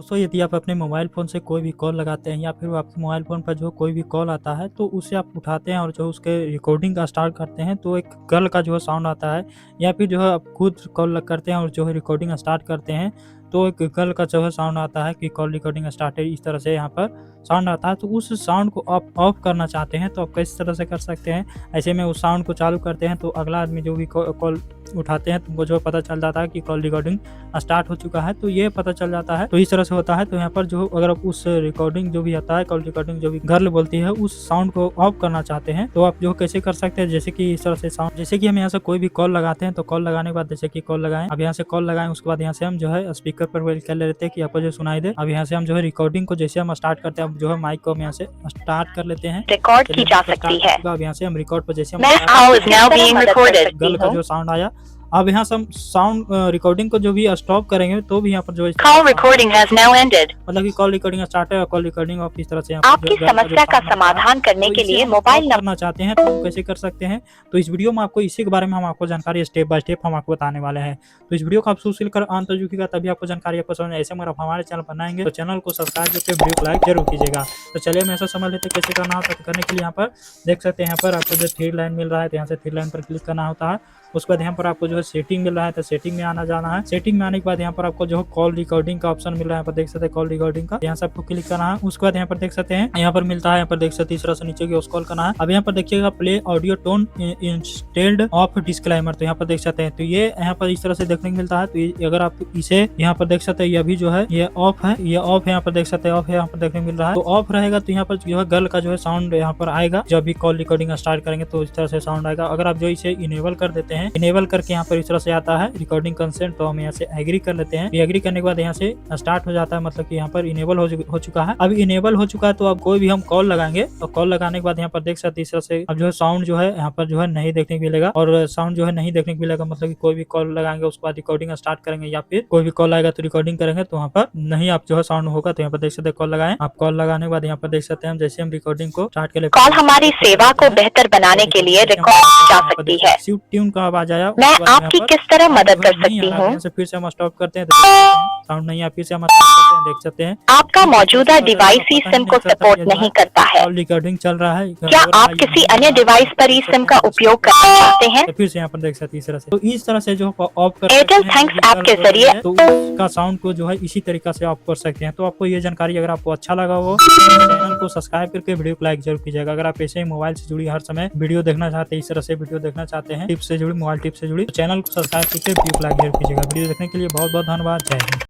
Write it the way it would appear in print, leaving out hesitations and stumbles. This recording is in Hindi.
दोस्तों यदि आप अपने मोबाइल फ़ोन से कोई भी कॉल लगाते हैं या फिर आपके मोबाइल फ़ोन पर जो कोई भी कॉल आता है तो उसे आप उठाते हैं और जो उसके रिकॉर्डिंग का स्टार्ट करते हैं तो एक गर्ल का जो है साउंड आता है या फिर जो है आप खुद कॉल करते हैं और जो है रिकॉर्डिंग स्टार्ट करते हैं तो एक गर्ल का जो है साउंड आता है कि कॉल रिकॉर्डिंग स्टार्ट है, इस तरह से यहाँ पर साउंड आता है। तो उस साउंड को आप ऑफ करना चाहते हैं तो आप किस तरह से कर सकते हैं। ऐसे में उस साउंड को चालू करते हैं तो अगला आदमी जो भी कॉल उठाते हैं तुमको जो पता चल जाता है कि कॉल रिकॉर्डिंग स्टार्ट हो चुका है, तो ये पता चल जाता है। तो इस तरह से होता है। तो यहाँ पर जो अगर आप उस रिकॉर्डिंग जो भी आता है कॉल रिकॉर्डिंग जो भी गर्ल बोलती है उस साउंड को ऑफ करना चाहते हैं तो आप जो कैसे कर सकते हैं, जैसे कि इस तरह से साउंड, जैसे कि हम यहाँ से कोई भी कॉल लगाते हैं तो कॉल लगाने के बाद जैसे कि कॉल लगाएं, अब यहाँ से कॉल लगाएं उसके बाद यहाँ से हम जो है स्पीकर पर वेल कर लेते हैं कि आपको जो सुनाई दे। अब यहाँ से हम जो है रिकॉर्डिंग को जैसे हम स्टार्ट करते हैं, अब जो है माइक को हम यहाँ से स्टार्ट कर लेते हैं, रिकॉर्ड की जा सकती है। अब यहाँ से हम रिकॉर्ड पर जैसे गर्ल का जो साउंड आया, अब यहाँ से हम साउंड रिकॉर्डिंग को जो भी स्टॉप करेंगे तो भी यहाँ पर जो call recording has now ended, मतलब कि कॉल रिकॉर्डिंग स्टार्ट है और कॉल रिकॉर्डिंग ऑफ, इस तरह से आपकी समस्या का समाधान करने के लिए मोबाइल नंबर करना चाहते हैं तो हम कैसे कर सकते हैं। तो इस वीडियो में आपको इसी के बारे में हम आपको जानकारी स्टेप बाय स्टेप हम आपको बताने वाले हैं। तो इस वीडियो को आप शुरू से लेकर अंत तक देखिएगा तभी आपको जानकारी आपको समझ। ऐसे अगर आप हमारे चैनल बनाएंगे तो चैनल को सब्सक्राइब करके वीडियो को लाइक जरूर कीजिएगा। तो चलिए हम ऐसा समझ लेते हैं कैसे करना होता है। करने के लिए यहाँ पर देख सकते हैं, यहाँ पर आपको जो थ्री लाइन मिल रहा है तो यहाँ से थ्री लाइन पर क्लिक करना होता है। उसके बाद यहाँ पर आपको जो है सेटिंग मिल रहा है तो सेटिंग में आना जाना है। सेटिंग में आने के बाद यहाँ पर आपको जो है कॉल रिकॉर्डिंग का ऑप्शन मिल रहा है, यहाँ पर देख सकते हैं कॉल रिकॉर्डिंग का, यहाँ से आपको क्लिक करना है। उसके बाद यहाँ पर देख सकते हैं यहाँ पर मिलता है, यहाँ पर देख सकते हैं तीसरा से नीचे की स्क्रॉल करना है। अब यहाँ पर देखिएगा play audio tone instead of disclaimer, तो यहाँ पर देख सकते हैं तो ये यहाँ पर इस तरह से देखने को मिलता है। तो अगर आप इसे यहाँ पर देख सकते हैं ये अभी जो है ये ऑफ है, ये ऑफ है, यहाँ पर देख सकते हैं ऑफ है, यहाँ पर देखने को मिल रहा है। तो ऑफ रहेगा तो यहाँ पर जो है गर्ल का जो है साउंड यहाँ पर आएगा, जब भी कॉल रिकॉर्डिंग स्टार्ट करेंगे तो इस तरह से साउंड आएगा। अगर आप जो इसे इनेबल कर देते हैं, इनेबल करके यहाँ पर इस तरह से आता है रिकॉर्डिंग कंसेंट, तो हम यहाँ से एग्री कर लेते हैं। एग्री करने के बाद यहाँ से स्टार्ट हो जाता है, मतलब कि यहाँ पर इनेबल हो चुका है। अब इनेबल हो चुका है तो अब कोई भी हम कॉल लगाएंगे और कॉल लगाने के बाद यहाँ पर देख सकते हैं इस तरह से अब जो है साउंड जो है यहाँ पर जो है नहीं देखने को मिलेगा, और साउंड जो है नहीं देखने को मिलेगा, मतलब कि कोई भी कॉल लगाएंगे उसके बाद रिकॉर्डिंग स्टार्ट करेंगे या फिर कोई भी कॉल आएगा तो रिकॉर्डिंग करेंगे तो वहाँ पर नहीं आप जो है साउंड होगा। तो यहाँ पर देख सकते हैं कॉल लगाएं, आप कॉल लगाने के बाद यहाँ पर देख सकते हैं जैसे हम रिकॉर्डिंग को स्टार्ट कर लेते हैं। कॉल हमारी सेवा को बेहतर बनाने के लिए रिकॉर्ड की जा सकती है। ट्यून का आवाज आया, मैं आपकी किस तरह मदद कर सकती हूँ? फिर से हम स्टॉप करते हैं तो साउंड नहीं है, फिर से हम स्टार्ट करते हैं, देख सकते हैं आपका मौजूदा डिवाइस ही सिम को सपोर्ट नहीं करता है। रिकॉर्डिंग चल रहा है। क्या आप किसी अन्य डिवाइस पर इस सिम का उपयोग करना चाहते हैं? फिर से यहाँ पर देख सकते हैं इस तरह से, तो इस तरह से जो ऑफ कर एयरटेल थैंक्स ऐप के जरिए तो उसका साउंड को जो है इसी तरीका से ऑफ कर सकते हैं। तो आपको ये जानकारी अगर आपको अच्छा लगा हो चैनल को सब्सक्राइब करके वीडियो को लाइक जरूर कीजिएगा। अगर आप ऐसे ही मोबाइल से जुड़ी हर समय वीडियो देखना चाहते हैं, इस तरह से वीडियो देखना चाहते हैं टिप्स से जुड़ी, मोबाइल टिप्स से जुड़ी, तो चैनल को सब्सक्राइब करके वीडियो को लाइक जरूर कीजिएगा। वीडियो देखने के लिए बहुत बहुत धन्यवाद। जय हिंद।